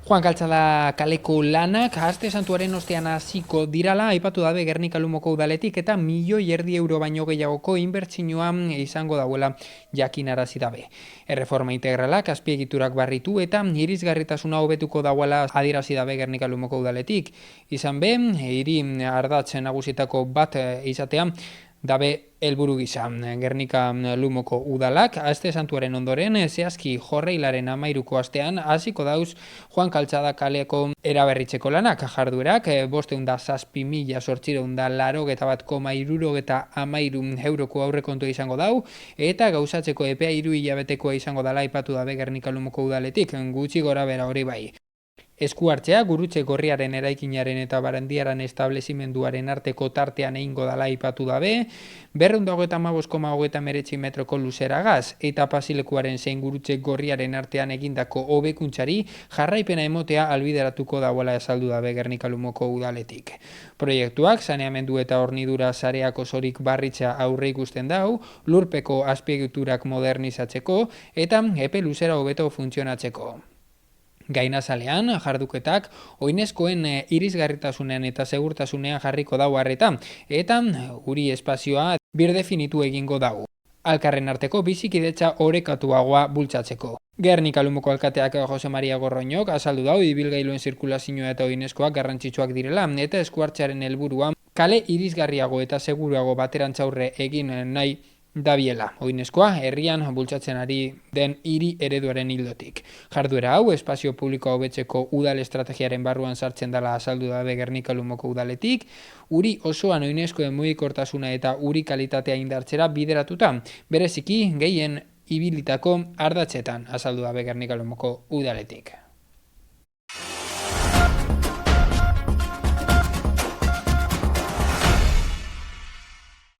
Juan Caltzada kaleko lanak aste santuaren ostean hasiko dirala aipatu dabe Gernika Lumoko udaletik eta €1.000.000 baino gehiagoko inbertsioa izango dauela jakinarazi dabe. Erreforma integralak azpiegiturak barritu eta irisgarritasuna hobetuko dauela adierazi dabe Gernika Lumoko udaletik. Izan be, hiri ardatz nagusietako bat izatea dabe helburu gisa. Gernika Lumoko udalak aste santuaren ondoren zehazki jorreilaren 13ko astean hasiko dauz Juan Caltzada kaleko eraberritzeko lanak. Jarduerak 507.881,73 euroko aurrekontua izango dau eta gauzatzeko epea 3 hilabetekoa izango dela aipatu dabe Gernika Lumoko udaletik, gutxi gorabehera hori bai. Esku hartzea gurutze gorriaren eraikinaren eta barandiaran establezimenduaren arteko tartean egingo dela aipatu dabe, 255,39 metroko luzeragaz eta pasilekuaren zein gurutze gorriaren artean egindako hobekuntzari jarraipena emotea albideratuko dauela azaldu dabe Gernika Lumoko udaletik. Proiektuak saneamendu eta hornidura sareak osorik barritza aurre ikusten dau, lurpeko azpiegiturak modernizatzeko eta epe luzera hobeto funtzionatzeko. Gainazalean, jarduketak oinezkoen irisgarritasunean eta segurtasunean jarriko dau harreta, eta guri espazioa birdefinitu egingo dau. Alkarren arteko bizikidetza orekatuagoa bultzatzeko. Gernika Lumoko alkateak Jose Maria Gorroñok azaldu dau ibilgailuen zirkulazioa eta oinezkoak garrantzitsuak direla, eta eskuartzearen helburua kale irisgarriago eta seguruago baterantzaurre egin nahi dabiela, oinezkoa herrian bultzatzen ari den hiri ereduaren ildotik. Jarduera hau espazio publikoa hobetzeko udal estrategiaren barruan sartzen dela azaldu dabe Gernika Lumoko udaletik, uri osoan oinezkoen mugikortasuna eta uri kalitatea indartzera bideratuta, bereziki gehien ibilitako ardatzetan azaldu dabe Gernika Lumoko udaletik.